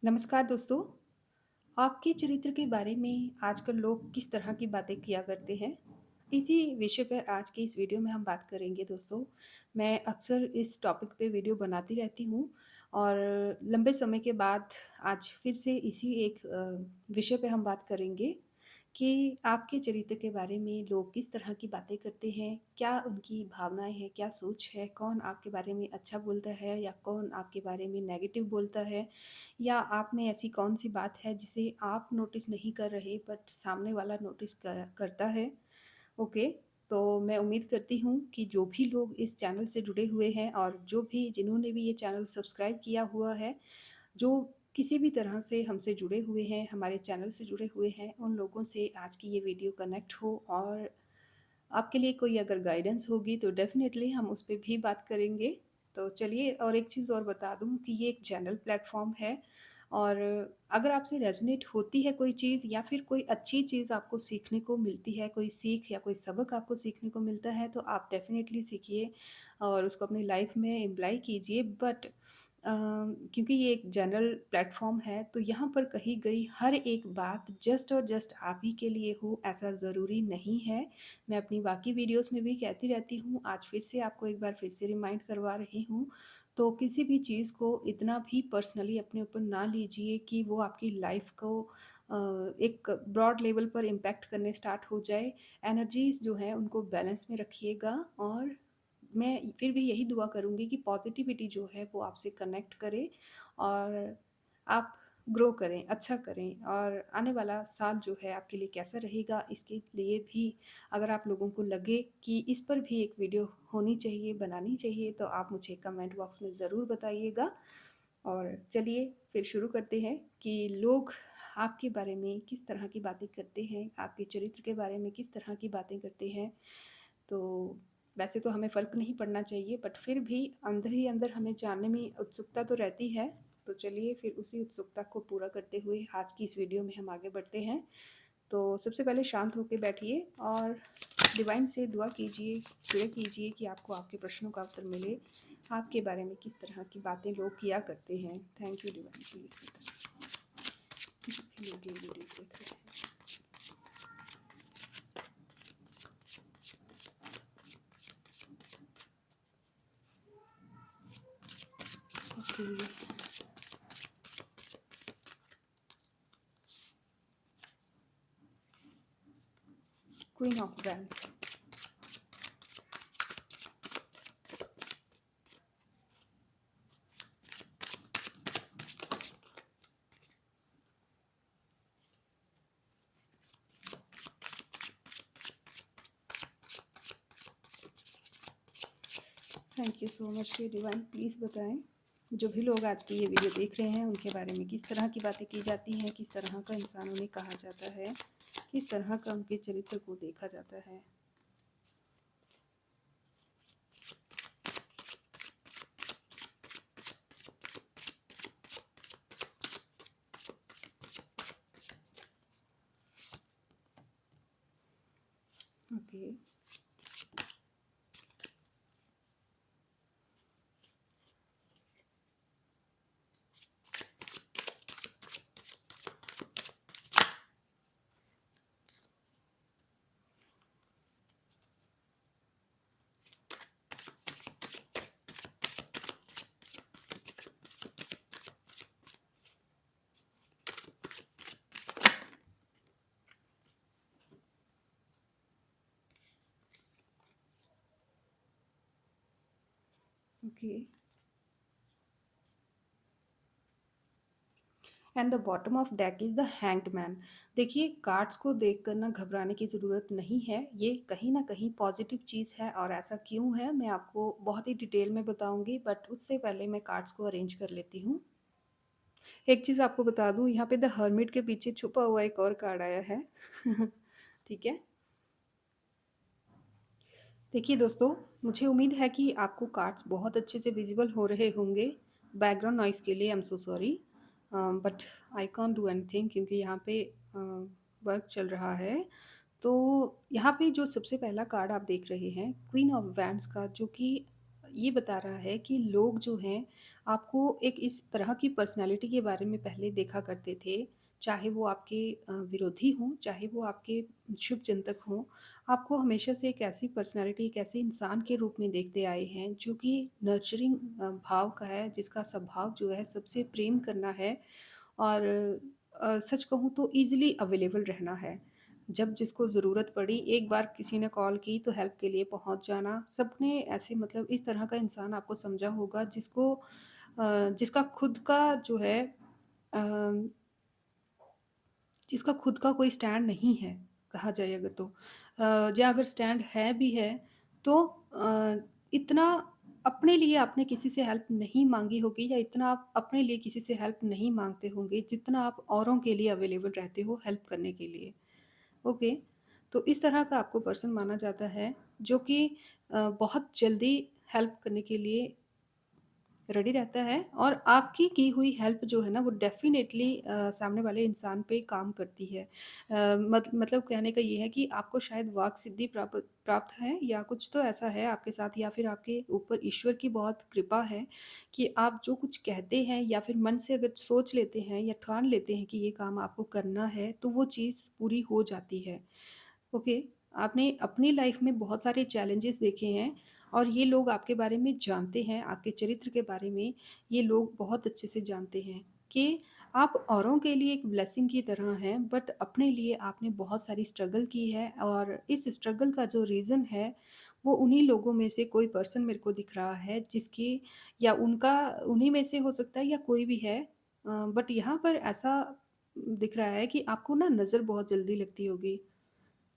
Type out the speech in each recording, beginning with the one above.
नमस्कार दोस्तों। आपके चरित्र के बारे में आजकल लोग किस तरह की बातें किया करते हैं? इसी विषय पर आज की इस वीडियो में हम बात करेंगे दोस्तों। मैं अक्सर इस टॉपिक पे वीडियो बनाती रहती हूँ और लंबे समय के बाद आज फिर से इसी एक विषय पे हम बात करेंगे कि आपके चरित्र के बारे में लोग किस तरह की बातें करते हैं, क्या उनकी भावनाएँ हैं, क्या सोच है, कौन आपके बारे में अच्छा बोलता है या कौन आपके बारे में नेगेटिव बोलता है या आप में ऐसी कौन-सी बात है जिसे आप नोटिस नहीं कर रहे बट सामने वाला नोटिस करता है। ओके, तो मैं उम्मीद करती हूँ कि जो भी लोग इस चैनल से जुड़े हुए हैं और जो भी जिन्होंने भी ये चैनल सब्सक्राइब किया हुआ है, जो किसी भी तरह से हमसे जुड़े हुए हैं, हमारे चैनल से जुड़े हुए हैं, उन लोगों से आज की ये वीडियो कनेक्ट हो और आपके लिए कोई अगर गाइडेंस होगी तो डेफ़िनेटली हम उस पे भी बात करेंगे। तो चलिए और एक चीज़ और बता दूँ कि ये एक जनरल प्लेटफ़ॉर्म है और अगर आपसे रेज़ोनेट होती है कोई चीज़ या फिर कोई अच्छी चीज़ आपको सीखने को मिलती है, कोई सीख या कोई सबक आपको सीखने को मिलता है तो आप डेफ़िनेटली सीखिए और उसको अपनी लाइफ़ में इम्प्लाई कीजिए। बट क्योंकि ये एक जनरल प्लेटफ़ॉर्म है तो यहाँ पर कही गई हर एक बात जस्ट और जस्ट आप ही के लिए हो ऐसा ज़रूरी नहीं है। मैं अपनी बाकी वीडियोज़ में भी कहती रहती हूँ, आज फिर से आपको एक बार फिर से रिमाइंड करवा रही हूँ। तो किसी भी चीज़ को इतना भी पर्सनली अपने ऊपर ना लीजिए कि वो आपकी लाइफ़ को एक ब्रॉड लेवल पर इम्पैक्ट करने स्टार्ट हो जाए। एनर्जीज़ जो हैं उनको बैलेंस में रखिएगा और मैं फिर भी यही दुआ करूँगी कि पॉज़िटिविटी जो है वो आपसे कनेक्ट करे और आप ग्रो करें, अच्छा करें और आने वाला साल जो है आपके लिए कैसा रहेगा इसके लिए भी अगर आप लोगों को लगे कि इस पर भी एक वीडियो होनी चाहिए, बनानी चाहिए तो आप मुझे कमेंट बॉक्स में ज़रूर बताइएगा। और चलिए फिर शुरू करते हैं कि लोग आपके बारे में किस तरह की बातें करते हैं, आपके चरित्र के बारे में किस तरह की बातें करते हैं। तो वैसे तो हमें फ़र्क नहीं पड़ना चाहिए बट फिर भी अंदर ही अंदर हमें जानने में उत्सुकता तो रहती है। तो चलिए फिर उसी उत्सुकता को पूरा करते हुए आज की इस वीडियो में हम आगे बढ़ते हैं। तो सबसे पहले शांत होके बैठिए और डिवाइन से दुआ कीजिए, प्रे कीजिए कि आपको आपके प्रश्नों का उत्तर मिले। आपके बारे में किस तरह की बातें लोग किया करते हैं। थैंक यू डिवाइन प्लीज़ बताइए जो भी लोग ये वीडियो देख रहे हैं। Okay, queen of wands. Thank you so much divine please बताएं जो भी लोग आज की ये वीडियो देख रहे हैं उनके बारे में किस तरह की बातें की जाती हैं, किस तरह का इंसान उन्हें कहा जाता है, किस तरह का उनके चरित्र को देखा जाता है। Okay, okay. And the bottom of deck is the hanged man. देखिए कार्ड्स को देखकर ना घबराने की ज़रूरत नहीं है, ये कहीं ना कहीं पॉजिटिव चीज़ है और ऐसा क्यों है मैं आपको बहुत ही डिटेल में बताऊंगी बट उससे पहले मैं कार्ड्स को अरेंज कर लेती हूँ। एक चीज़ आपको बता दूं यहाँ पे द हर्मिट के पीछे छुपा हुआ एक और कार्ड आया है। ठीक है, देखिए दोस्तों, मुझे उम्मीद है कि आपको कार्ड्स बहुत अच्छे से विजिबल हो रहे होंगे। बैकग्राउंड नॉइज़ के लिए I am so sorry but I can't do anything क्योंकि यहाँ पे वर्क चल रहा है। तो यहाँ पे जो सबसे पहला कार्ड आप देख रहे हैं क्वीन ऑफ वैंड्स का, जो कि ये बता रहा है कि लोग जो हैं आपको एक इस तरह की पर्सनैलिटी के बारे में पहले देखा करते थे, चाहे वो आपके विरोधी हों, चाहे वो आपके शुभचिंतक हों, आपको हमेशा से एक ऐसी पर्सनैलिटी, एक ऐसे इंसान के रूप में देखते आए हैं, जो कि नर्चरिंग भाव का है, जिसका स्वभाव जो है सबसे प्रेम करना है और सच कहूँ तो ईज़िली अवेलेबल रहना है। जब जिसको ज़रूरत पड़ी, एक बार किसी ने कॉल की तो हेल्प के लिए पहुँच जाना। सबने ऐसे मतलब इस तरह का इंसान आपको समझा होगा जिसका खुद का जो है अ, जिसका खुद का कोई स्टैंड नहीं है, कहा जाए अगर तो। या अगर स्टैंड है भी है, तो इतना अपने लिए आपने किसी से हेल्प नहीं माँगी होगी या इतना आप अपने लिए किसी से हेल्प नहीं माँगते होंगे, जितना आप औरों के लिए अवेलेबल रहते हो हेल्प करने के लिए। ओके, तो इस तरह का आपको पर्सन माना जाता है, जो कि बहुत जल्दी हेल्प करने के लिए रेडी रहता है और आपकी की हुई हेल्प जो है ना वो डेफ़िनेटली सामने वाले इंसान पे काम करती है। मतलब कहने का ये है कि आपको शायद वाक सिद्धि प्राप्त प्राप्त है या कुछ तो ऐसा है आपके साथ या फिर आपके ऊपर ईश्वर की बहुत कृपा है कि आप जो कुछ कहते हैं या फिर मन से अगर सोच लेते हैं या ठान लेते हैं कि ये काम आपको करना है, तो वो चीज़ पूरी हो जाती है। ओके, आपने अपनी लाइफ में बहुत सारे चैलेंजेस देखे हैं और ये लोग आपके बारे में जानते हैं, आपके चरित्र के बारे में ये लोग बहुत अच्छे से जानते हैं कि आप औरों के लिए एक ब्लेसिंग की तरह हैं, बट अपने लिए आपने बहुत सारी स्ट्रगल की है और इस स्ट्रगल का जो रीज़न है, वो उन्हीं लोगों में से कोई पर्सन मेरे को दिख रहा है जिसकी या उनका उन्हीं में से हो सकता है या कोई भी है। बट यहाँ पर ऐसा दिख रहा है कि आपको ना नज़र बहुत जल्दी लगती होगी।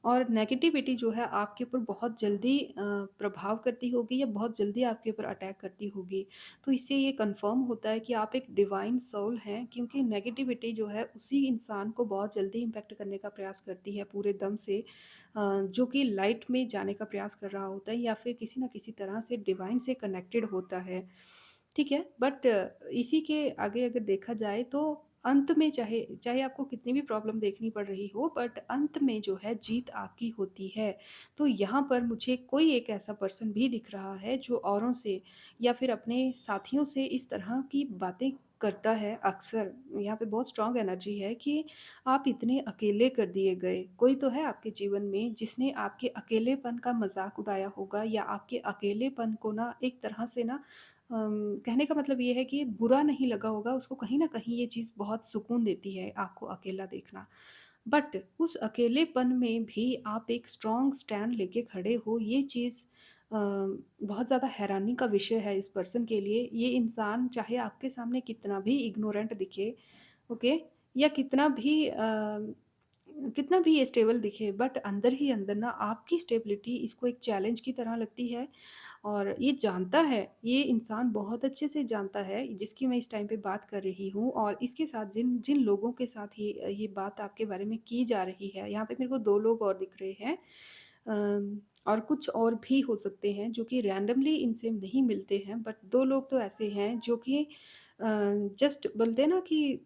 और नेगेटिविटी जो है आपके ऊपर बहुत जल्दी प्रभाव करती होगी या बहुत जल्दी आपके ऊपर अटैक करती होगी। तो इससे ये कन्फर्म होता है कि आप एक डिवाइन सोल हैं क्योंकि नेगेटिविटी जो है उसी इंसान को बहुत जल्दी इम्पैक्ट करने का प्रयास करती है पूरे दम से जो कि लाइट में जाने का प्रयास कर रहा होता है या फिर किसी न किसी तरह से डिवाइन से कनेक्टेड होता है। ठीक है? बट इसी के आगे अगर देखा जाए तो अंत में चाहे चाहे आपको कितनी भी प्रॉब्लम देखनी पड़ रही हो बट अंत में जो है जीत आपकी होती है। तो यहाँ पर मुझे कोई एक ऐसा पर्सन भी दिख रहा है जो औरों से या फिर अपने साथियों से इस तरह की बातें करता है अक्सर। यहाँ पे बहुत स्ट्रॉन्ग एनर्जी है कि आप इतने अकेले कर दिए गए। कोई तो है आपके जीवन में जिसने आपके अकेलेपन का मज़ाक उड़ाया होगा या आपके अकेलेपन को ना एक तरह से ना कहने का मतलब ये है कि बुरा नहीं लगा होगा, उसको कहीं न कहीं ये चीज़ बहुत सुकून देती है आपको अकेला देखना। बट उस अकेलेपन में भी आप एक स्ट्रॉन्ग स्टैंड लेके खड़े हो, ये चीज़ बहुत ज़्यादा हैरानी का विषय है इस पर्सन के लिए। ये इंसान चाहे आपके सामने कितना भी इग्नोरेंट दिखे, ओके? या कितना भी ये स्टेबल दिखे बट अंदर ही अंदर ना आपकी स्टेबिलिटी इसको एक चैलेंज की तरह लगती है और ये जानता है, ये इंसान बहुत अच्छे से जानता है जिसकी मैं इस टाइम पे बात कर रही हूँ और इसके साथ जिन जिन लोगों के साथ ये बात आपके बारे में की जा रही है, यहाँ पे मेरे को 2 लोग और दिख रहे हैं। और कुछ और भी हो सकते हैं जो कि रैंडमली इनसे नहीं मिलते हैं बट 2 लोग तो ऐसे हैं जो कि जस्ट बोलते हैं ना कि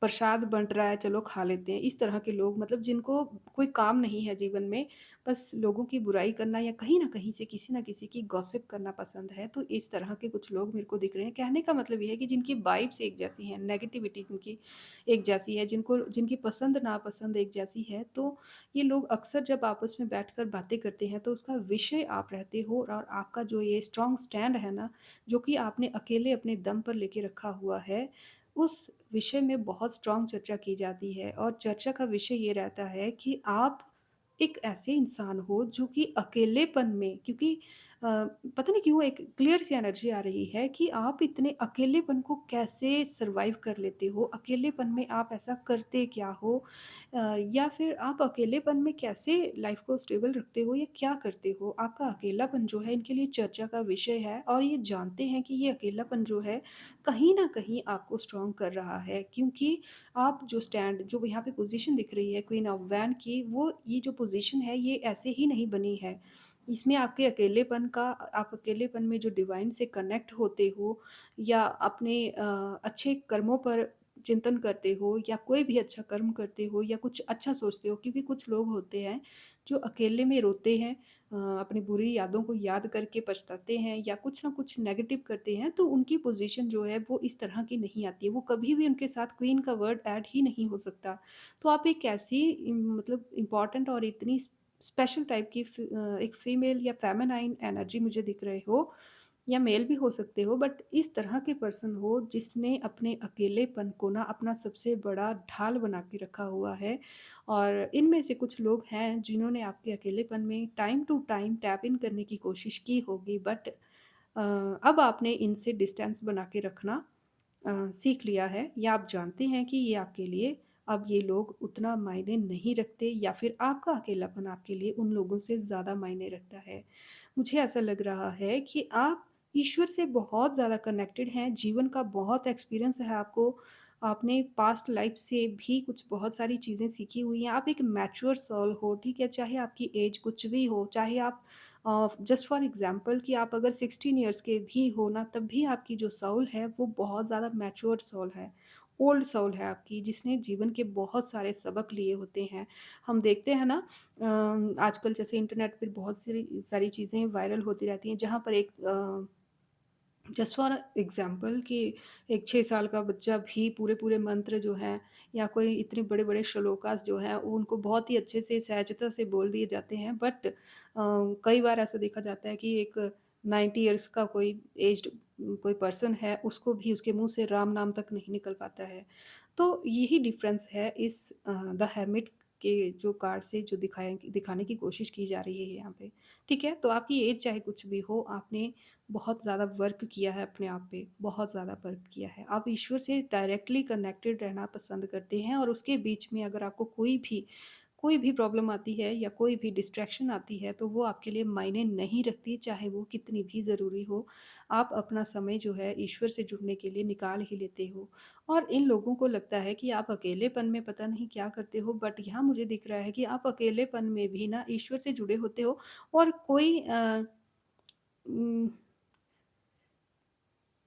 प्रसाद बँट रहा है, चलो खा लेते हैं। इस तरह के लोग मतलब जिनको कोई काम नहीं है जीवन में, बस लोगों की बुराई करना या कहीं न कहीं से किसी न किसी की गॉसिप करना पसंद है, तो इस तरह के कुछ लोग मेरे को दिख रहे हैं। कहने का मतलब ये है कि जिनकी वाइब्स एक जैसी हैं, नेगेटिविटी जिनकी एक जैसी है, जिनकी पसंद-नापसंद एक जैसी है, तो ये लोग अक्सर जब आपस में बैठकर बातें करते हैं, तो उसका विषय आप रहते हो और आपका जो ये स्ट्रॉन्ग स्टैंड है ना, जो कि आपने अकेले अपने दम पर लेके रखा हुआ है, उस विषय में बहुत स्ट्रॉन्ग चर्चा की जाती है और चर्चा का विषय ये रहता है कि आप एक ऐसे इंसान हो जो कि अकेलेपन में क्योंकि पता नहीं क्यों एक क्लियर सी एनर्जी आ रही है कि आप इतने अकेलेपन को कैसे सर्वाइव कर लेते हो? अकेलेपन में आप ऐसा करते क्या हो? या फिर आप अकेलेपन में कैसे लाइफ़ को स्टेबल रखते हो या क्या करते हो? आपका अकेलापन जो है इनके लिए चर्चा का विषय है और ये जानते हैं कि ये अकेलापन जो है कहीं न कहीं आपको स्ट्रॉन्ग कर रहा है क्योंकि आप जो यहाँ पे पोज़ीशन दिख रही है क्वीन ऑफ वैन की, वो ये जो पोज़ीशन है ये ऐसे ही नहीं बनी है। इसमें आप अकेलेपन में जो डिवाइन से कनेक्ट होते हो या अपने अच्छे कर्मों पर चिंतन करते हो या कोई भी अच्छा कर्म करते हो या कुछ अच्छा सोचते हो क्योंकि कुछ लोग होते हैं जो अकेले में रोते हैं अपनी बुरी यादों को याद करके पछताते हैं या कुछ ना कुछ नेगेटिव करते हैं, तो उनकी पोज़ीशन जो है वो इस तरह की नहीं आती है। वो कभी भी उनके साथ क्वीन का वर्ड ऐड ही नहीं हो सकता। तो आप एक ऐसी मतलब इम्पोर्टेंट और इतनी स्पेशल टाइप की एक फीमेल या फेमिनाइन एनर्जी मुझे दिख रहे हो या मेल भी हो सकते हो, बट इस तरह के पर्सन हो जिसने अपने अकेलेपन को ना अपना सबसे बड़ा ढाल बना के रखा हुआ है। और इनमें से कुछ लोग हैं जिन्होंने आपके अकेलेपन में time to time tap in करने की कोशिश की होगी, बट अब आपने इनसे डिस्टेंस बना के रखना सीख लिया है, या आप जानते हैं कि ये आपके लिए अब ये लोग उतना मायने नहीं रखते, या फिर आपका अकेलापन आपके लिए उन लोगों से ज़्यादा मायने रखता है। मुझे ऐसा लग रहा है कि आप ईश्वर से बहुत ज़्यादा कनेक्टेड हैं, जीवन का बहुत एक्सपीरियंस है आपको, आपने पास्ट लाइफ से भी कुछ बहुत सारी चीज़ें सीखी हुई हैं, आप एक मैच्योर सोल हो, ठीक है? चाहे आपकी एज कुछ भी हो, चाहे आप जस्ट फॉर एग्ज़ाम्पल कि आप अगर 16 इयर्स के भी हो ना, तब भी आपकी जो सोल है, वो बहुत ज़्यादा मैच्योर सोल है, ओल्ड सोल है आपकी, जिसने जीवन के बहुत सारे सबक लिए होते हैं। हम देखते हैं ना आजकल जैसे इंटरनेट पे बहुत सारी सारी चीज़ें वायरल होती रहती हैं, जहाँ पर एक जस्ट फॉर एग्ज़ाम्पल कि एक 6 साल का बच्चा भी पूरे-पूरे मंत्र जो हैं या कोई इतने बड़े-बड़े श्लोकास जो हैं, वो उनको बहुत ही अच्छे से सहजता से बोल दिए जाते हैं। बट कई बार ऐसा देखा जाता है कि एक 90 इयर्स का कोई एज्ड कोई पर्सन है, उसको भी उसके मुँह से राम नाम तक नहीं निकल पाता है। तो यही डिफ़रेंस है इस द हेर्मिट के जो कार्ड से जो दिखाने की कोशिश की जा रही है यहाँ पे। ठीक है? तो आपकी एज चाहे कुछ भी हो, आपने बहुत ज़्यादा वर्क किया है अपने आप पे, बहुत ज़्यादा वर्क किया है। आप ईश्वर से डायरेक्टली कनेक्टेड रहना पसंद करते हैं, और उसके बीच में अगर आपको कोई भी प्रॉब्लम आती है या कोई भी डिस्ट्रैक्शन आती है, तो वो आपके लिए मायने नहीं रखती, चाहे वो कितनी भी ज़रूरी हो। आप अपना समय जो है ईश्वर से जुड़ने के लिए निकाल ही लेते हो। और इन लोगों को लगता है कि आप अकेलेपन में पता नहीं क्या करते हो, बट यहाँ मुझे दिख रहा है कि आप अकेलेपन में भी ना ईश्वर से जुड़े होते हो, और कोई उम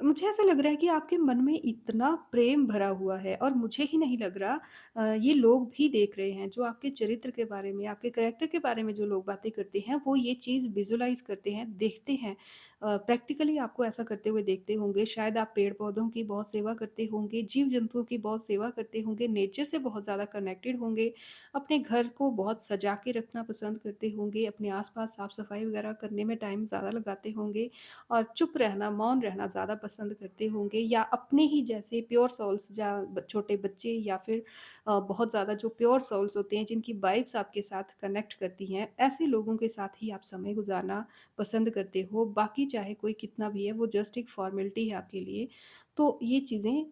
मुझे ऐसा लग रहा है कि आपके मन में इतना प्रेम भरा हुआ है, और मुझे ही नहीं लग रहा ये लोग भी देख रहे हैं, जो आपके चरित्र के बारे में, आपके कैरेक्टर के बारे में जो लोग बातें करते हैं, वो ये चीज़ विज़ुअलाइज़ करते हैं, देखते हैं। प्रैक्टिकली आपको ऐसा करते हुए देखते होंगे, शायद आप पेड़-पौधों की बहुत सेवा करते होंगे, जीव-जंतुओं की बहुत सेवा करते होंगे, नेचर से बहुत ज़्यादा कनेक्टेड होंगे, अपने घर को बहुत सजा के रखना पसंद करते होंगे, अपने आस-पास साफ-सफाई वगैरह करने में टाइम ज़्यादा लगाते होंगे। और चुप रहना, मौन रहना ज़्यादा पसंद करते होंगे, या अपने ही जैसे प्योर सोल्स छोटे बच्चे, या फिर बहुत ज़्यादा जो प्योर सोल्स होते हैं जिनकी वाइब्स आपके साथ कनेक्ट करती हैं, ऐसे लोगों के साथ ही आप समय गुज़ारना पसंद करते हो। बाकी चाहे कोई कितना भी है, वो जस्ट एक फ़ॉर्मेलिटी है आपके लिए। तो ये चीज़ें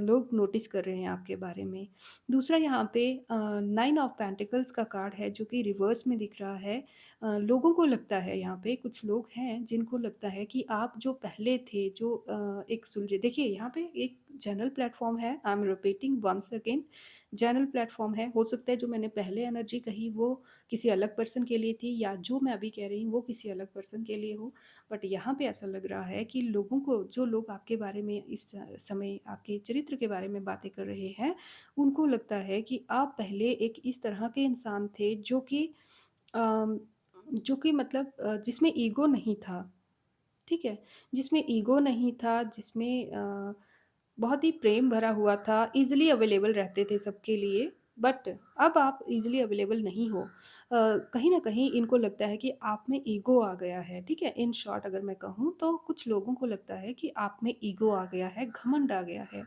लोग नोटिस कर रहे हैं आपके बारे में। दूसरा यहाँ पे 9 ऑफ पेंटिकल्स का कार्ड है जो कि रिवर्स में दिख रहा है। लोगों को लगता है, यहाँ पे कुछ लोग हैं जिनको लगता है कि आप जो पहले थे, जो एक सुलझे, देखिए यहाँ पे एक जनरल प्लेटफ़ॉर्म है, I am repeating once again, general platform है। हो सकता है जो मैंने पहले एनर्जी कही वो किसी अलग पर्सन के लिए थी, या जो मैं अभी कह रही हूँ वो किसी अलग पर्सन के लिए हो। बट यहाँ पे ऐसा लग रहा है कि लोगों को, जो लोग आपके बारे में इस समय आपके चरित्र के बारे में बातें कर रहे हैं, उनको लगता है कि आप पहले एक इस तरह के इंसान थे अम, जो कि मतलब जिसमें ईगो नहीं था, ठीक है? जिसमें ईगो नहीं था, जिसमें बहुत ही प्रेम भरा हुआ था, ईज़िली अवेलेबल रहते थे सबके लिए, बट अब आप ईज़िली अवेलेबल नहीं हो। कहीं न कहीं इनको लगता है कि आप में ईगो आ गया है, ठीक है? इन शॉर्ट अगर मैं कहूँ तो कुछ लोगों को लगता है कि आप में ईगो आ गया है, घमंड आ गया है।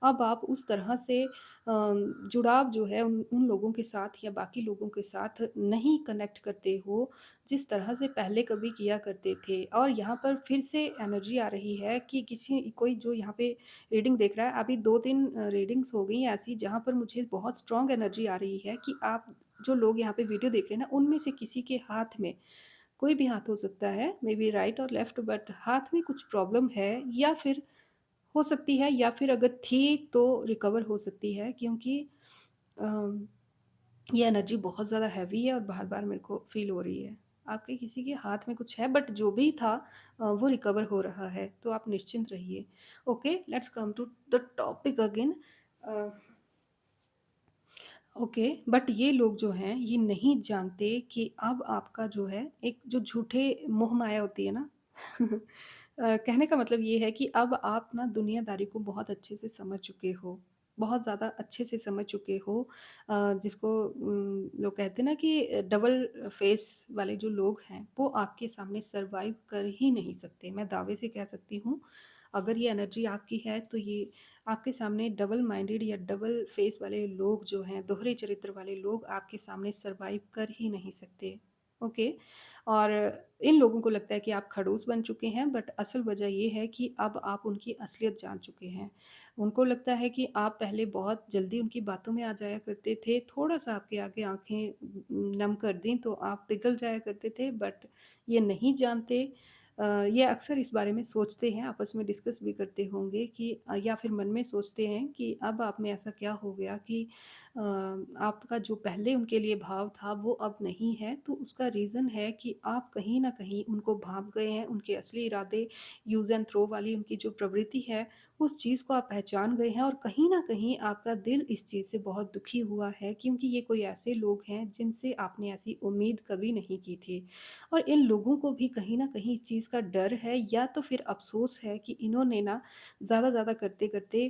अब आप उस तरह से जुड़ाव जो है उन उन लोगों के साथ या बाकी लोगों के साथ नहीं कनेक्ट करते हो, जिस तरह से पहले कभी किया करते थे। और यहाँ पर फिर से एनर्जी आ रही है कि किसी कोई जो यहाँ पे रीडिंग देख रहा है, अभी 2-3 रीडिंग्स हो गई हैं ऐसी जहाँ पर मुझे बहुत स्ट्रॉन्ग एनर्जी आ रही है कि आप जो लोग यहाँ पे वीडियो देख रहे हैं ना, उनमें से किसी के हाथ में, कोई भी हाथ हो सकता है, मेबी राइट और लेफ्ट, बट हाथ में कुछ प्रॉब्लम है, या फिर हो सकती है, या फिर अगर थी तो रिकवर हो सकती है, क्योंकि अम ये एनर्जी बहुत ज़्यादा हैवी है और बार-बार मेरे को फ़ील हो रही है। आपके किसी के हाथ में कुछ है, बट जो भी था वो रिकवर हो रहा है, तो आप निश्चिंत रहिए। Okay, let's come to the topic again. Uh okay, but ये लोग जो हैं, ये नहीं जानते कि अब आपका जो है, एक जो झूठे मोह-माया होती है ना कहने का मतलब ये है कि अब आप ना दुनियादारी को बहुत अच्छे से समझ चुके हो, बहुत ज़्यादा अच्छे से समझ चुके हो। जिसको लोग कहते हैं ना कि डबल फेस वाले जो लोग हैं, वो आपके सामने सर्वाइव कर ही नहीं सकते। मैं दावे से कह सकती हूँ, अगर ये एनर्जी आपकी है, तो ये आपके सामने डबल माइंडेड या डबल फेस वाले लोग जो हैं, दोहरे चरित्र वाले लोग आपके सामने सर्वाइव कर ही नहीं सकते, ओके? और इन लोगों को लगता है कि आप खड़ूस बन चुके हैं, बट असल वजह ये है कि अब आप उनकी असलियत जान चुके हैं। उनको लगता है कि आप पहले बहुत जल्दी उनकी बातों में आ जाया करते थे, थोड़ा-सा आपके आगे आँखें नम कर दें तो आप पिघल जाया करते थे, बट ये नहीं जानते। ये अक्सर इस बारे में सोचते हैं, आपस में डिस्कस भी करते होंगे कि या फिर मन में सोचते हैं कि अब आप में ऐसा क्या हो गया कि आपका जो पहले उनके लिए भाव था वो अब नहीं है। तो उसका रीज़न है कि आप कहीं न कहीं उनको भाँप गए हैं, उनके असली इरादे यूज़ एंड थ्रो वाली उनकी जो प्रवृत्ति है, उस चीज़ को आप पहचान गए हैं और कहीं न कहीं आपका दिल इस चीज़ से बहुत दुखी हुआ है, क्योंकि ये कोई ऐसे लोग हैं जिनसे आपने ऐसी उम्मीद कभी नहीं की थी। और इन लोगों को भी कहीं न कहीं इस चीज़ का डर है या तो फिर अफ़सोस है कि इन्होंने ना ज़्यादा-ज़्यादा करते-करते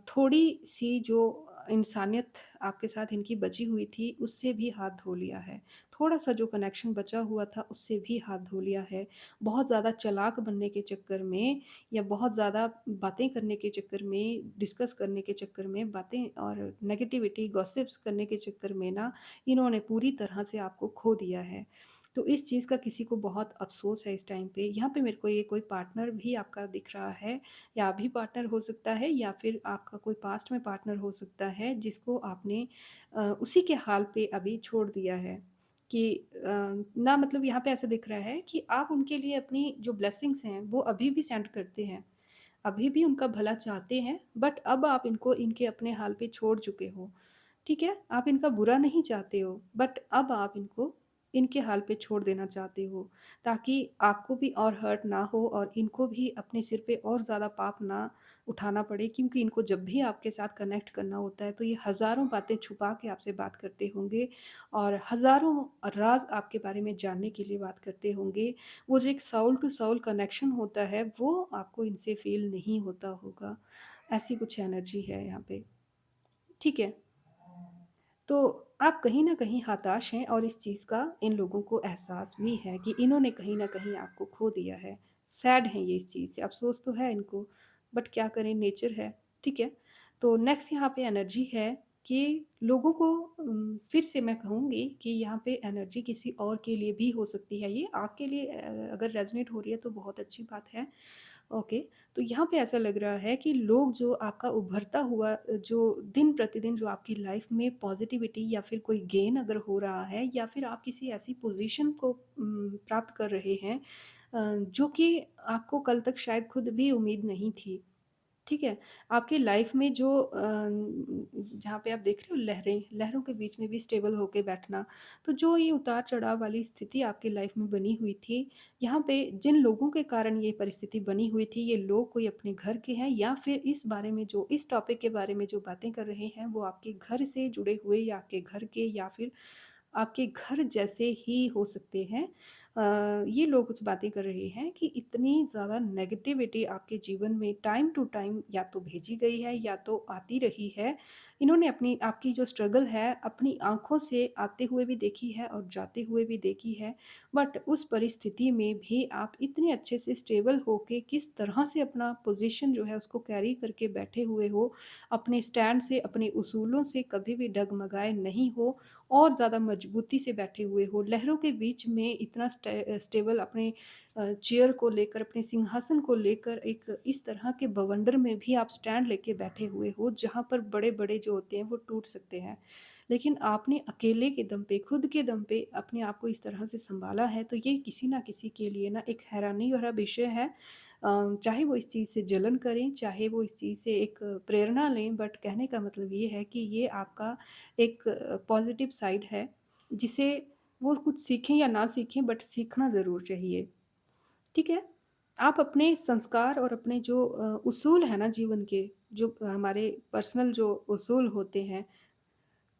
थोड़ी-सी जो इंसानियत आपके साथ इनकी बची हुई थी, उससे भी हाथ धो लिया है। थोड़ा-सा जो कनेक्शन बचा हुआ था, उससे भी हाथ धो लिया है। बहुत ज़्यादा चालाक बनने के चक्कर में या बहुत ज़्यादा बातें करने के चक्कर में, डिस्कस करने के चक्कर में, बातें और नेगेटिविटी, गॉसिप्स करने के चक्कर में ना, इन्होंने पूरी तरह से आपको खो दिया है। तो इस चीज़ का किसी को बहुत अफ़सोस है इस टाइम पे। यहाँ पे मेरे को ये कोई पार्टनर भी आपका दिख रहा है या अभी पार्टनर हो सकता है या फिर आपका कोई पास्ट में पार्टनर हो सकता है जिसको आपने उसी के हाल पे अभी छोड़ दिया है कि ना मतलब यहाँ पे ऐसा दिख रहा है कि आप उनके लिए अपनी जो ब्लेसिंग्स हैं वो अभी भी सेंड करते हैं। अभी भी उनका भला चाहते हैं, बट अब आप इनको इनके अपने हाल पे छोड़ चुके हो। ठीक है? आप इनका बुरा नहीं चाहते हो, बट अब आप इनको इनके हाल पे छोड़ देना चाहते हो, ताकि आपको भी और हर्ट ना हो और इनको भी अपने सिर पे और ज़्यादा पाप ना उठाना पड़े, क्योंकि इनको जब भी आपके साथ कनेक्ट करना होता है, तो ये हज़ारों बातें छुपा के आपसे बात करते होंगे और हज़ारों राज़ आपके बारे में जानने के लिए बात करते होंगे। वो जो एक सोल टू सोल कनेक्शन होता है, वो आपको इनसे फ़ील नहीं होता होगा। ऐसी कुछ एनर्जी है यहाँ पे, ठीक है? तो आप कहीं न कहीं हताश हैं और इस चीज़ का इन लोगों को एहसास भी है कि इन्होंने कहीं न कहीं आपको खो दिया है। सैड हैं ये इस चीज़ से, अफ़सोस तो है इनको, बट क्या करें, नेचर है, ठीक है? तो नेक्स्ट यहाँ पे एनर्जी है कि लोगों को फिर से मैं कहूँगी कि यहाँ पे एनर्जी किसी और के लिए भी हो सकती है ये, आपके लिए अगर रेज़ोनेट हो रही है तो बहुत अच्छी बात है। ओके, तो यहाँ पे ऐसा लग रहा है कि लोग जो आपका उभरता हुआ जो दिन-प्रतिदिन जो आपकी लाइफ़ में पॉज़िटिविटी या फिर कोई गेन अगर हो रहा है या फिर आप किसी ऐसी पोज़ीशन को प्राप्त कर रहे हैं जो कि आपको कल तक शायद खुद भी उम्मीद नहीं थी। ठीक है? आपकी लाइफ़ में जो जहाँ पे आप देख रहे हो लहरें, लहरों के बीच में भी स्टेबल होके बैठना, तो जो ये उतार-चढ़ाव वाली स्थिति आपकी लाइफ़ में बनी हुई थी, यहाँ पे जिन लोगों के कारण ये परिस्थिति बनी हुई थी, ये लोग कोई अपने घर के हैं या फिर इस बारे में जो इस टॉपिक के बारे में जो बातें कर रहे हैं, वो आपके घर से जुड़े हुए या आपके घर के या फिर आपके घर जैसे ही हो सकते हैं। ये लोग कुछ बातें कर रहे हैं कि इतनी ज़्यादा नेगेटिविटी आपके जीवन में टाइम टू टाइम या तो भेजी गई है या तो आती रही है। इन्होंने अपनी आपकी जो स्ट्रगल है अपनी आँखों से आते हुए भी देखी है और जाते हुए भी देखी है। बट उस परिस्थिति में भी आप इतने अच्छे से स्टेबल होके किस तरह से अपना पोज़ीशन जो है उसको कैरी करके बैठे हुए हो, अपने स्टैंड से, अपने उसूलों से कभी भी डगमगाए नहीं हो और ज़्यादा मजबूती से बैठे हुए हो। लहरों के बीच में इतना स्टेबल अपने चेयर को लेकर, अपने सिंहासन को लेकर एक इस तरह के बवंडर में भी आप स्टैंड लेके बैठे हुए हो, जहाँ पर बड़े-बड़े जो होते हैं वो टूट सकते हैं। लेकिन आपने अकेले के दम पे, खुद के दम पे अपने आप को इस तरह से सँभाला है, तो ये किसी न किसी के लिए ना एक हैरानी भरा विषय है। चाहे वो इस चीज़ से जलन करें, चाहे वो इस चीज़ से एक प्रेरणा लें, बट कहने का मतलब ये है कि ये आपका एक पॉज़िटिव साइड है, जिसे वो कुछ सीखें या ना सीखें बट सीखना ज़रूर चाहिए, ठीक है? आप अपने संस्कार और अपने जो उसूल हैं ना जीवन के, जो हमारे पर्सनल जो उसूल होते हैं,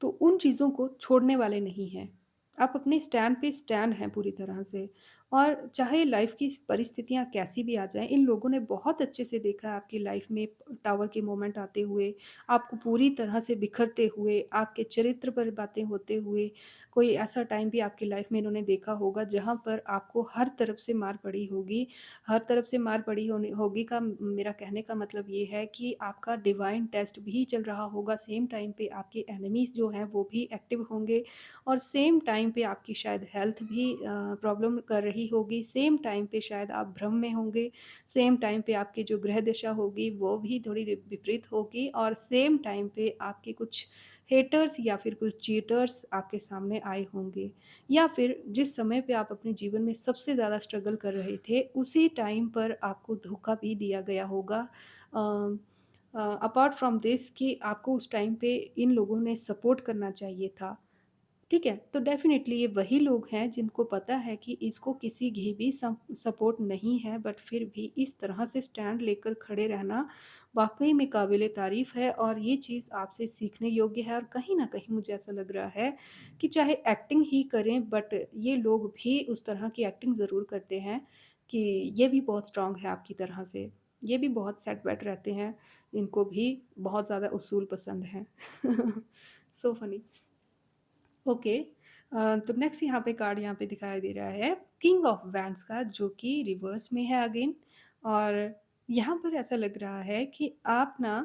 तो उन चीज़ों को छोड़ने वाले नहीं हैं। आप अपने स्टैंड पे स्टैंड हैं पूरी तरह से और चाहे लाइफ़ की परिस्थितियाँ कैसी भी आ जाएँ, इन लोगों ने बहुत अच्छे से देखा है आपकी लाइफ़ में टावर के मोमेंट आते हुए, आपको पूरी तरह से बिखरते हुए, आपके चरित्र पर बातें होते हुए। कोई ऐसा टाइम भी आपकी लाइफ़ में इन्होंने देखा होगा जहाँ पर आपको हर तरफ से मार पड़ी होगी। हर तरफ से मार पड़ी होनी होगी का मेरा कहने का मतलब ये है कि आपका डिवाइन टेस्ट भी चल रहा होगा, सेम टाइम पे आपके एनिमीज़ जो हैं वो भी एक्टिव होंगे और सेम टाइम पे आपकी शायद हेल्थ भी प्रॉब्लम कर रही होगी, सेम टाइम पे शायद आप भ्रम में होंगे, सेम टाइम पे आपकी जो ग्रह दशा होगी वो भी थोड़ी विपरीत होगी और सेम टाइम पे आपके कुछ हेटर्स या फिर कुछ चीटर्स आपके सामने आए होंगे। या फिर जिस समय पे आप अपने जीवन में सबसे ज़्यादा स्ट्रगल कर रहे थे, उसी टाइम पर आपको धोखा भी दिया गया होगा। अपार्ट फ्रॉम दिस कि आपको उस टाइम पे इन लोगों ने सपोर्ट करना चाहिए था। ठीक है? तो डेफ़िनेटली ये वही लोग हैं जिनको पता है कि इसको किसी की भी सपोर्ट नहीं है बट फिर भी इस तरह से स्टैंड लेकर खड़े रहना वाक़ई में काबिल-ए-तारीफ़ है और ये चीज़ आपसे सीखने योग्य है और कहीं न कहीं मुझे ऐसा लग रहा है कि चाहे एक्टिंग ही करें बट ये लोग भी उस तरह की एक्टिंग ज़रूर करते हैं कि ये भी बहुत स्ट्रॉन्ग है आपकी तरह से। ये भी बहुत सेट-वेट रहते हैं, इनको भी बहुत ज़्यादा उसूल पसंद हैं। So funny. ओके। तो नेक्स्ट यहाँ पे कार्ड यहाँ पे दिखाई दे रहा है किंग ऑफ वैंड्स का जो कि रिवर्स में है अगेन और यहाँ पर ऐसा लग रहा है कि आप ना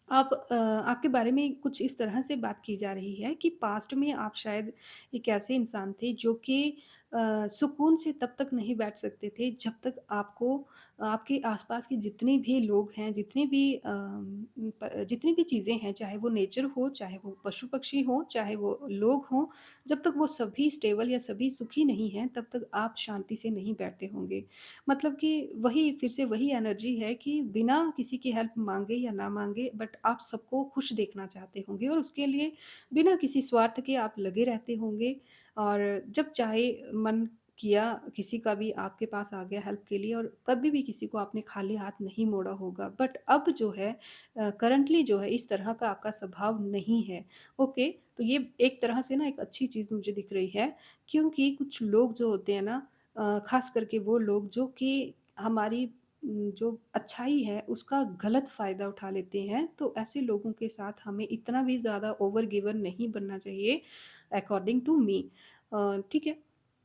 आपके बारे में कुछ इस तरह से बात की जा रही है कि पास्ट में आप शायद एक ऐसे इंसान थे जो कि सुकून से तब तक नहीं बैठ सकते थे जब तक आपको आपके आसपास के जितने भी लोग हैं, जितनी भी चीज़ें हैं, चाहे वो नेचर हो, चाहे वो पशु-पक्षी हों, चाहे वो लोग हों, जब तक वो सभी स्टेबल या सभी सुखी नहीं हैं, तब तक आप शांति से नहीं बैठते होंगे। मतलब कि वही फिर से वही एनर्जी है कि बिना किसी की हेल्प माँगे या ना माँगे बट आप सबको खुश देखना चाहते होंगे और उसके लिए बिना किसी स्वार्थ के आप लगे रहते होंगे और जब चाहे मन किया किसी का भी आपके पास आ गया हेल्प के लिए और कभी भी किसी को आपने खाली हाथ नहीं मोड़ा होगा। बट अब जो है करंटली जो है इस तरह का आपका स्वभाव नहीं है। ओके, तो ये एक तरह से ना एक अच्छी चीज़ मुझे दिख रही है क्योंकि कुछ लोग जो होते हैं ना ख़ास करके वो लोग जो कि हमारी जो अच्छाई है उसका गलत फ़ायदा उठा लेते हैं, तो ऐसे लोगों के साथ हमें इतना भी ज़्यादा ओवर गिवर नहीं बनना चाहिए अकॉर्डिंग टू मी। ठीक है?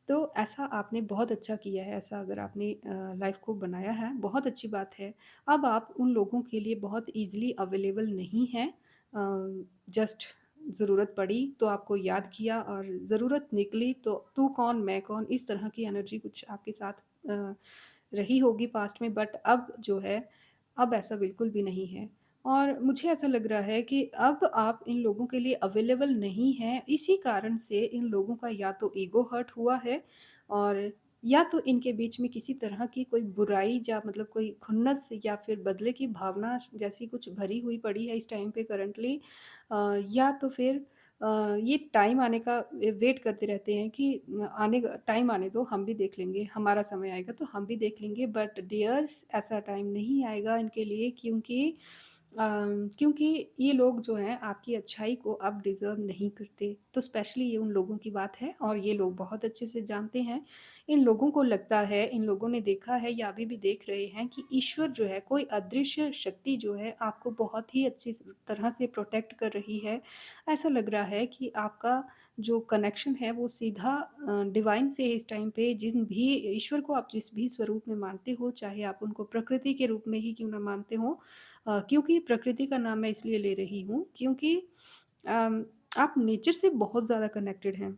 तो ऐसा आपने बहुत अच्छा किया है, ऐसा अगर आपने लाइफ़ को बनाया है, बहुत अच्छी बात है। अब आप उन लोगों के लिए बहुत ईज़िली अवेलेबल नहीं हैं। जस्ट ज़रूरत पड़ी तो आपको याद किया और ज़रूरत निकली तो तू कौन मैं कौन इस तरह की एनर्जी कुछ आपके साथ अ, रही होगी पास्ट में बट अब जो है अब ऐसा बिल्कुल भी नहीं है। और मुझे ऐसा लग रहा है कि अब आप इन लोगों के लिए अवेलेबल नहीं हैं, इसी कारण से इन लोगों का या तो ईगो हर्ट हुआ है और या तो इनके बीच में किसी तरह की कोई बुराई या मतलब कोई खुन्नस या फिर बदले की भावना जैसी कुछ भरी हुई पड़ी है इस टाइम पे करंटली या तो फिर ये टाइम आने का वेट करते रहते हैं कि आने टाइम आने दो हम भी देख लेंगे, हमारा समय आएगा तो हम भी देख लेंगे बट डियर्स ऐसा टाइम नहीं आएगा इनके लिए क्योंकि ये लोग जो हैं आपकी अच्छाई को अब डिज़र्व नहीं करते। तो स्पेशली ये उन लोगों की बात है और ये लोग बहुत अच्छे से जानते हैं। इन लोगों को लगता है, इन लोगों ने देखा है या अभी भी देख रहे हैं कि ईश्वर जो है, कोई अदृश्य शक्ति जो है आपको बहुत ही अच्छी तरह से प्रोटेक्ट कर रही है। ऐसा लग रहा है कि आपका जो कनेक्शन है वो सीधा डिवाइन से इस टाइम पे जिन भी ईश्वर को आप जिस भी स्वरूप में मानते हो, चाहे आप उनको प्रकृति के रूप में ही क्यों ना मानते हो क्योंकि प्रकृति का नाम मैं इसलिए ले रही हूँ क्योंकि अम, आप नेचर से बहुत ज़्यादा कनेक्टेड हैं।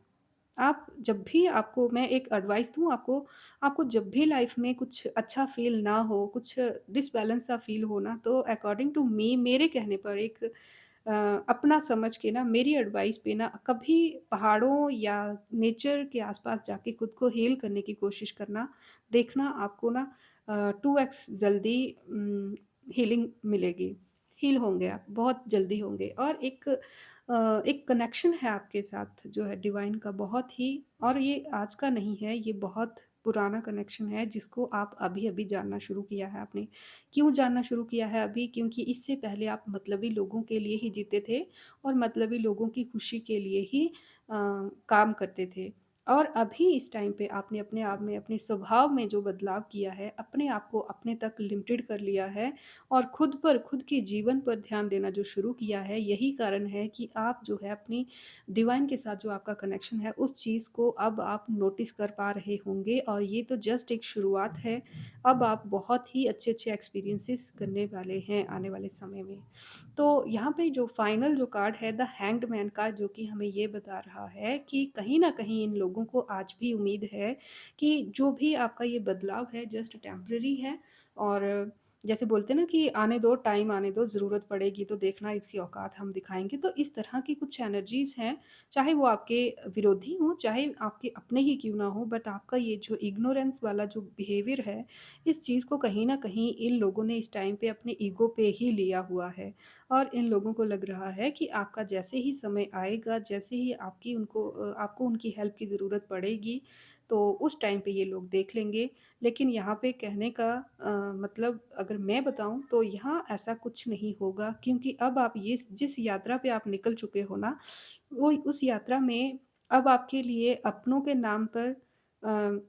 आप जब भी आपको मैं एक एडवाइस दूँ आपको, आपको जब भी लाइफ़ में कुछ अच्छा फ़ील ना हो, कुछ डिसबैलेंस सा फ़ील हो ना, तो अकॉर्डिंग टू मी मेरे कहने पर एक अपना समझ के ना मेरी एडवाइस पे ना कभी पहाड़ों या नेचर के आस-पास जाके खुद को हील करने की कोशिश करना। देखना आपको ना 2x जल्दी हीलिंग मिलेगी। हील होंगे आप, बहुत जल्दी होंगे और एक कनेक्शन है आपके साथ जो है डिवाइन का बहुत ही और ये आज का नहीं है, ये बहुत पुराना कनेक्शन है जिसको आप अभी-अभी जानना शुरू किया है आपने। क्यों जानना शुरू किया है अभी? क्योंकि इससे पहले आप मतलबी लोगों के लिए ही जीते थे और मतलबी लोगों की खुशी के लिए ही काम करते थे। और अभी इस टाइम पे आपने अपने आप में, अपने स्वभाव में जो बदलाव किया है, अपने आप को अपने तक लिमिटेड कर लिया है और खुद पर, खुद के जीवन पर ध्यान देना जो शुरू किया है, यही कारण है कि आप जो है अपनी डिवाइन के साथ जो आपका कनेक्शन है, उस चीज़ को अब आप नोटिस कर पा रहे होंगे और ये तो जस्ट एक शुरुआत है। अब आप बहुत ही अच्छे-अच्छे एक्सपीरियंसेस करने वाले हैं आने वाले समय में। तो यहाँ पे जो फाइनल जो कार्ड है द हैंग्ड मैन का, जो कि हमें ये बता रहा है कि कहीं न कहीं इन लोगों को आज भी उम्मीद है कि जो भी आपका ये बदलाव है जस्ट टेम्परेरी है और जैसे बोलते हैं ना कि आने दो, टाइम आने दो, ज़रूरत पड़ेगी तो देखना इसकी औकात हम दिखाएँगे। तो इस तरह की कुछ एनर्जीज़ हैं, चाहे वो आपके विरोधी हों, चाहे आपके अपने ही क्यों ना हों, बट आपका ये जो इग्नोरेंस वाला जो बिहेवियर है, इस चीज़ को कहीं न कहीं इन लोगों ने इस टाइम पे अपने ईगो पे ही लिया हुआ है। और इन लोगों को लग रहा है कि आपका जैसे ही समय आएगा, जैसे ही आपको उनकी हेल्प की ज़रूरत पड़ेगी, तो उस टाइम पे ये लोग देख लेंगे। लेकिन यहाँ पे कहने का मतलब अगर मैं बताऊँ तो यहाँ ऐसा कुछ नहीं होगा क्योंकि अब आप ये जिस यात्रा पे आप निकल चुके हो ना, वो उस यात्रा में अब आपके लिए अपनों के नाम पर अ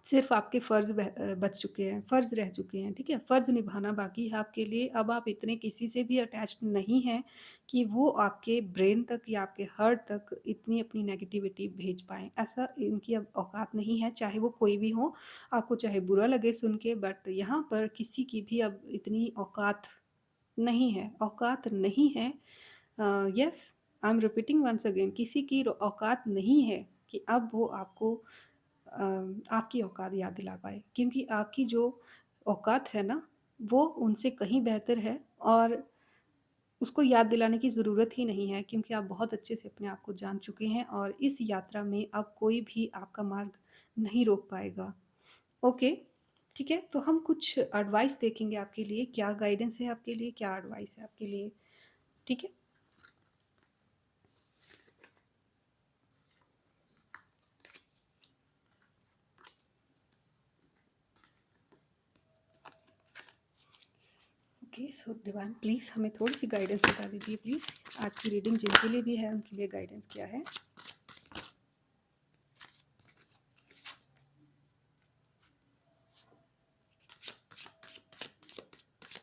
सिर्फ़ आपके बच चुके हैं, फ़र्ज़ रह चुके हैं, ठीक है? फ़र्ज़ निभाना बाकी है आपके लिए, अब आप इतने किसी से भी अटैच्ड नहीं हैं कि वो आपके ब्रेन तक या आपके हार्ट तक इतनी अपनी नेगेटिविटी भेज पाएँ, ऐसा इनकी अब औकात नहीं है, चाहे वो कोई भी हो, आपको चाहे बुरा लगे सुन के बट यहाँ पर किसी की भी अब इतनी औकात नहीं है। Yes, I am repeating once again किसी की औकात नहीं है कि अब वो आपको आपकी औकात याद दिला पाए क्योंकि आपकी जो औकात है ना, वो उनसे कहीं बेहतर है और उसको याद दिलाने की ज़रूरत ही नहीं है क्योंकि आप बहुत अच्छे से अपने आप को जान चुके हैं और इस यात्रा में अब कोई भी आपका मार्ग नहीं रोक पाएगा। ओके, ठीक है? तो हम कुछ एडवाइस देखेंगे आपके लिए, क्या गाइडेंस है आपके लिए, क्या एडवाइस है आपके लिए, ठीक है? ओके, सो डिवाइन प्लीज़ हमें थोड़ी-सी गाइडेंस बता दीजिए प्लीज़। आज की रीडिंग जिनके लिए भी है, उनके लिए गाइडेंस क्या है?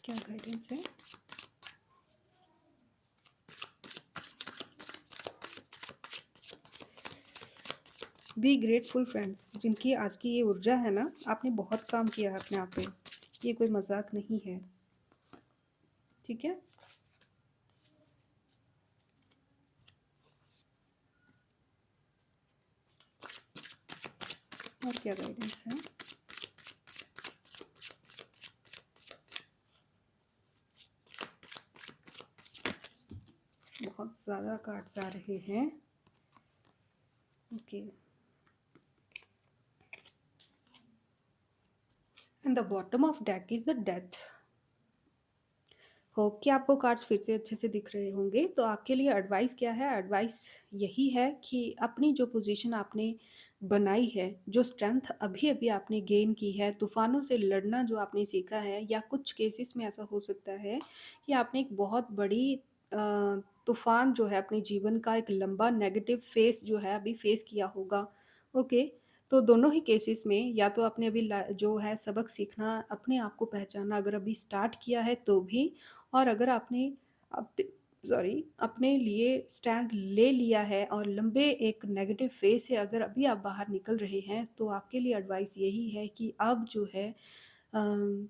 क्या गाइडेंस है? बी ग्रेटफुल फ्रेंड्स, जिनकी आज की ये ऊर्जा है ना, आपने बहुत काम किया है अपने आप पे। ये कोई मज़ाक नहीं है, ठीक है? और क्या गाइडेंस है? बहुत ज़्यादा कार्ड्स आ रहे हैं। Okay, and the bottom of deck is the death. Hope कि आपको कार्ड्स फिर से अच्छे से दिख रहे होंगे। तो आपके लिए एडवाइस क्या है? एडवाइस यही है कि अपनी जो पोज़ीशन आपने बनाई है, जो स्ट्रेंथ अभी-अभी आपने गेन की है, तूफ़ानों से लड़ना जो आपने सीखा है या कुछ केसेस में ऐसा हो सकता है कि आपने एक बहुत बड़ी तूफ़ान जो है अपने जीवन का एक लंबा नेगेटिव फ़ेज़ जो है अभी फ़ेस किया होगा। ओके? तो दोनों ही केसेस में या तो आपने अभी जो है सबक सीखना, अपने आप को पहचानना अगर अभी स्टार्ट किया है तो भी और अगर आपने अप अपने लिए स्टैंड ले लिया है और लंबे एक नेगेटिव फेज़ से अगर अभी आप बाहर निकल रहे हैं, तो आपके लिए एडवाइस यही है कि अब जो है अम,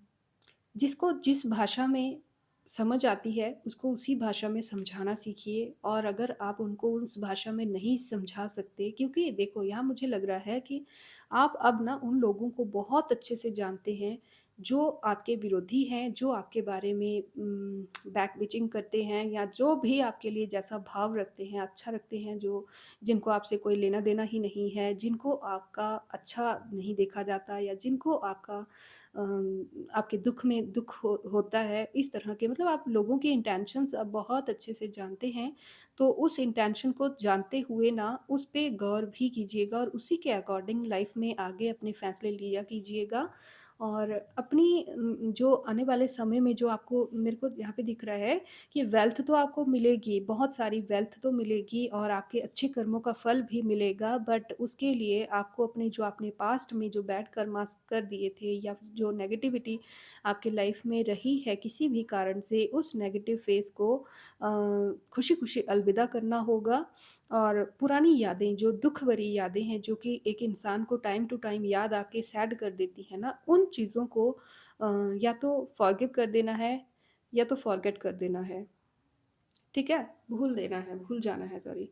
जिसको जिस भाषा में समझ आती है, उसको उसी भाषा में समझाना सीखिए और अगर आप उनको उस भाषा में नहीं समझा सकते क्योंकि देखो यहाँ मुझे लग रहा है कि आप अब ना उन लोगों को बहुत अच्छे से जानते हैं, जो आपके विरोधी हैं, जो आपके बारे में बैक बिचिंग करते हैं या जो भी आपके लिए जैसा भाव रखते हैं, अच्छा रखते हैं, जो जिनको आपसे कोई लेना-देना ही नहीं है, जिनको आपका अच्छा नहीं देखा जाता या जिनको आपका आपके दुःख में दुःख होता है, इस तरह के मतलब आप लोगों की इंटेंशंस आप बहुत अच्छे से जानते हैं। तो उस इंटेंशन को जानते हुए ना उस पे गौर भी कीजिएगा और उसी के अकॉर्डिंग लाइफ़ में आगे अपने फैसले लिया कीजिएगा। और अपनी जो आने वाले समय में जो आपको मेरे को यहाँ पे दिख रहा है कि वेल्थ तो आपको मिलेगी, बहुत सारी वेल्थ तो मिलेगी और आपके अच्छे कर्मों का फल भी मिलेगा, बट उसके लिए आपको अपने जो आपने पास्ट में जो बैड कर्मास कर दिए थे या फिर जो नेगेटिविटी आपकी लाइफ में रही है किसी भी कारण से, उस नेगेटिव फेज़ को खुशी-खुशी अलविदा करना होगा। और पुरानी यादें, जो दुःख भरी यादें हैं, जो कि एक इंसान को टाइम टू टाइम याद आके सैड कर देती है ना, उन चीज़ों को या तो फ़ॉरगिव कर देना है या तो फ़ॉरगेट कर देना है, ठीक है? भूल देना है, भूल जाना है, सॉरी।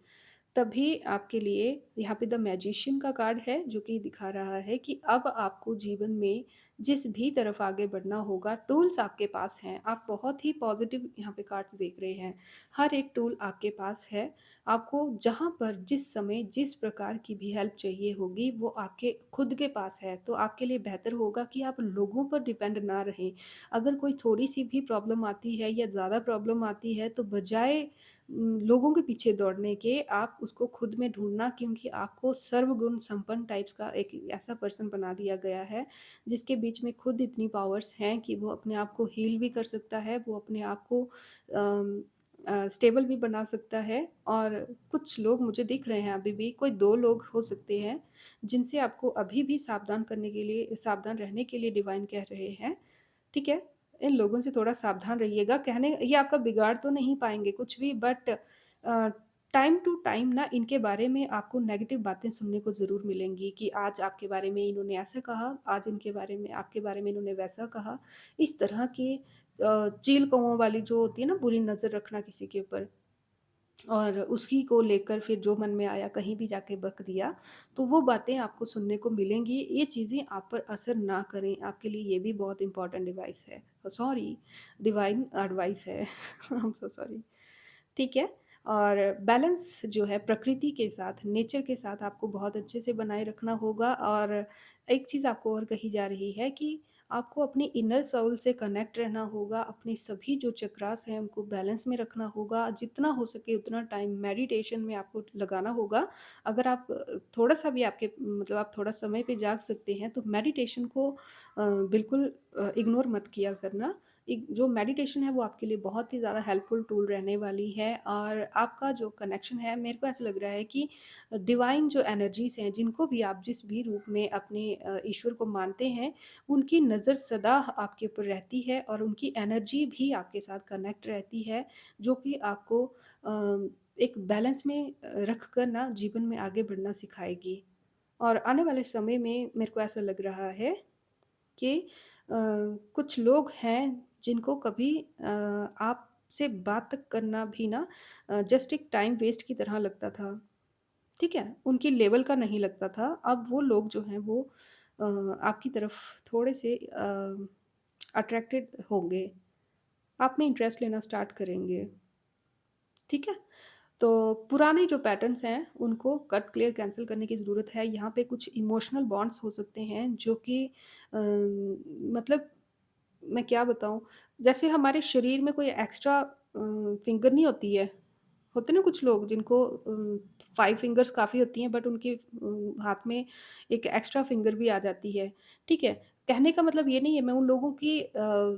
तभी आपके लिए यहाँ पे द मैजिशियन का कार्ड है जो कि दिखा रहा है कि अब आपको जीवन में जिस भी तरफ आगे बढ़ना होगा, टूल्स आपके पास हैं। आप बहुत ही पॉजिटिव यहाँ पे कार्ड्स देख रहे हैं। हर एक टूल आपके पास है। आपको जहाँ पर जिस समय जिस प्रकार की भी हेल्प चाहिए होगी वो आपके खुद के पास है। तो आपके लिए बेहतर होगा कि आप लोगों पर डिपेंड ना रहें। अगर कोई थोड़ी-सी भी प्रॉब्लम आती है या ज़्यादा प्रॉब्लम आती है तो बजाय लोगों के पीछे दौड़ने के आप उसको खुद में ढूँढना, क्योंकि आपको सर्वगुण संपन्न टाइप्स का एक ऐसा पर्सन बना दिया गया है, जिसके बीच में खुद इतनी पावर्स हैं कि वो अपने आप को हील भी कर सकता है, वो अपने आप को स्टेबल भी बना सकता है। और कुछ लोग मुझे दिख रहे हैं अभी भी, कोई 2 लोग हो सकते हैं, जिनसे आपको अभी भी सावधान करने के लिए सावधान रहने के लिए डिवाइन कह रहे हैं। ठीक है? इन लोगों से थोड़ा सावधान रहिएगा। कहने ये आपका बिगाड़ तो नहीं पाएँगे कुछ भी, बट टाइम टू टाइम ना इनके बारे में आपको नेगेटिव बातें सुनने को ज़रूर मिलेंगी कि आज आपके बारे में इन्होंने ऐसा कहा, आज इनके बारे में आपके बारे में इन्होंने वैसा कहा। इस तरह के चील कौवों वाली जो होती है ना बुरी नज़र रखना किसी के ऊपर, और उसी को लेकर फिर जो मन में आया कहीं भी जाके बक दिया, तो वो बातें आपको सुनने को मिलेंगी। ये चीज़ें आप पर असर ना करें, आपके लिए ये भी बहुत इम्पोर्टेंट डिवाइस है, सॉरी, डिवाइन एडवाइस है। I am so sorry. ठीक है? और बैलेंस जो है प्रकृति के साथ, नेचर के साथ आपको बहुत अच्छे से बनाए रखना होगा। और एक चीज़ आपको और कही जा रही है कि आपको अपनी इनर सोल से कनेक्ट रहना होगा, अपने सभी जो चक्रास हैं उनको बैलेंस में रखना होगा, जितना हो सके उतना टाइम मेडिटेशन में आपको लगाना होगा। अगर आप थोड़ा-सा भी आपके मतलब आप थोड़ा समय पे जाग सकते हैं, तो मेडिटेशन को बिल्कुल इग्नोर मत किया करना। एक जो मेडिटेशन है वो आपके लिए बहुत ही ज़्यादा हेल्पफुल टूल रहने वाली है। और आपका जो कनेक्शन है, मेरे को ऐसा लग रहा है कि डिवाइन जो एनर्जीज़ हैं, जिनको भी आप जिस भी रूप में अपने ईश्वर को मानते हैं, उनकी नज़र सदा आपके ऊपर रहती है और उनकी एनर्जी भी आपके साथ कनेक्ट रहती है, जो कि आपको एक बैलेंस में रख कर ना जीवन में आगे बढ़ना सिखाएगी। और आने वाले समय में मेरे को ऐसा लग रहा है कि कुछ लोग हैं जिनको कभी आपसे बात करना भी ना जस्ट एक टाइम वेस्ट की तरह लगता था, ठीक है? उनकी लेवल का नहीं लगता था। अब वो लोग जो हैं वो आपकी तरफ थोड़े से अट्रैक्टेड होंगे, आप में इंटरेस्ट लेना स्टार्ट करेंगे, ठीक है? तो पुराने जो पैटर्न्स हैं, उनको कट, क्लियर, कैंसल करने की ज़रूरत है। यहाँ पे कुछ इमोशनल बॉन्ड्स हो सकते हैं जो कि मतलब मैं क्या बताऊँ, जैसे हमारे शरीर में कोई एक्स्ट्रा फिंगर नहीं होती है। होते हैं ना कुछ लोग जिनको 5 फिंगर्स काफ़ी होती हैं, बट उनके हाथ में एक एक्स्ट्रा फिंगर भी आ जाती है, ठीक है? कहने का मतलब ये नहीं है मैं उन लोगों की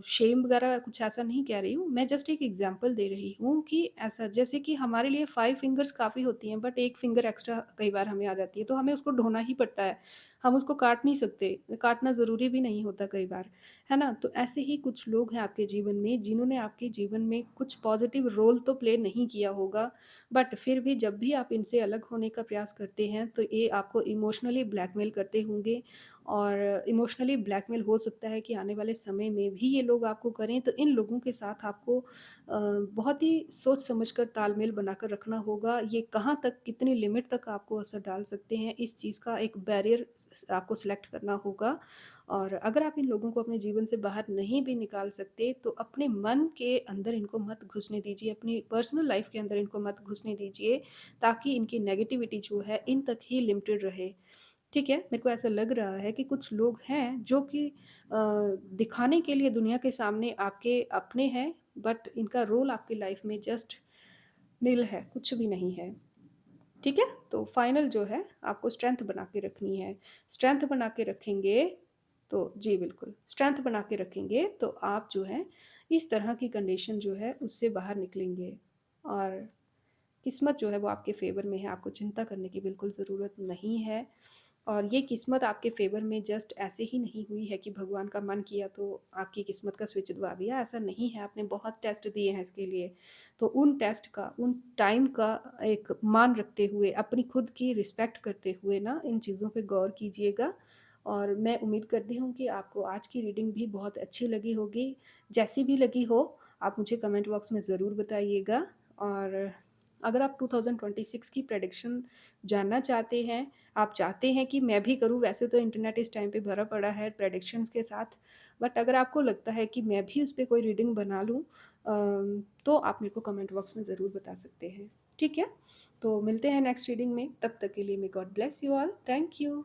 शेम वगैरह कुछ ऐसा नहीं कह रही हूँ। मैं जस्ट एक एग्ज़ाम्पल दे रही हूँ कि ऐसा जैसे कि हमारे लिए 5 फिंगर्स काफ़ी होती हैं, बट 1 फिंगर एक्स्ट्रा कई बार हमें आ जाती है, तो हमें उसको ढोना ही पड़ता है। हम उसको काट नहीं सकते, काटना ज़रूरी भी नहीं होता कई बार, है ना? तो ऐसे ही कुछ लोग हैं आपके जीवन में, जिन्होंने आपके जीवन में कुछ पॉज़िटिव रोल तो प्ले नहीं किया होगा, बट फिर भी जब भी आप इनसे अलग होने का प्रयास करते हैं, तो ये आपको इमोशनली ब्लैकमेल करते होंगे। और इमोशनली ब्लैकमेल हो सकता है कि आने वाले समय में भी ये लोग आपको करें, तो इन लोगों के साथ आपको बहुत ही सोच समझ कर तालमेल बनाकर रखना होगा। ये कहाँ तक, कितनी लिमिट तक आपको असर डाल सकते हैं, इस चीज़ का एक बैरियर आपको सिलेक्ट करना होगा। और अगर आप इन लोगों को अपने जीवन से बाहर नहीं भी निकाल सकते, तो अपने मन के अंदर इनको मत घुसने दीजिए, अपनी पर्सनल लाइफ़ के अंदर इनको मत घुसने दीजिए, ताकि इनकी नेगेटिविटी जो है इन तक ही लिमिटेड रहे। ठीक है? मेरे को ऐसा लग रहा है कि कुछ लोग हैं जो कि दिखाने के लिए दुनिया के सामने आपके अपने हैं, बट इनका रोल आपकी लाइफ़ में जस्ट निल है, कुछ भी नहीं है। ठीक है? तो फाइनल जो है आपको स्ट्रेंथ बना के रखनी है। स्ट्रेंथ बना के रखेंगे तो जी बिल्कुल, स्ट्रेंथ बना के रखेंगे तो आप जो है इस तरह की कंडीशन जो है उससे बाहर निकलेंगे और किस्मत जो है वो आपके फ़ेवर में है, आपको चिंता करने की बिल्कुल ज़रूरत नहीं है। और ये किस्मत आपके फ़ेवर में जस्ट ऐसे ही नहीं हुई है कि भगवान का मन किया तो आपकी किस्मत का स्विच दबा दिया, ऐसा नहीं है, आपने बहुत टेस्ट दिए हैं इसके लिए। तो उन टेस्ट का, उन टाइम का एक मान रखते हुए, अपनी खुद की रिस्पेक्ट करते हुए ना इन चीज़ों पे गौर कीजिएगा और मैं उम्मीद करती हूँ कि आपको आज की रीडिंग भी बहुत अच्छी लगी होगी। जैसी भी लगी हो, आप मुझे कमेंट बॉक्स में ज़रूर बताइएगा और अगर आप 2026 की प्रेडिक्शन जानना चाहते हैं, आप चाहते हैं कि मैं भी करूँ, वैसे तो इंटरनेट इस टाइम पे भरा पड़ा है प्रेडिक्शंस के साथ, बट अगर आपको लगता है कि मैं भी उस पे कोई रीडिंग बना लूँ तो आप मेरे को कमेंट बॉक्स में ज़रूर बता सकते हैं, ठीक है? तो मिलते हैं नेक्स्ट रीडिंग में, तब तक के लिए may God bless you all, thank you.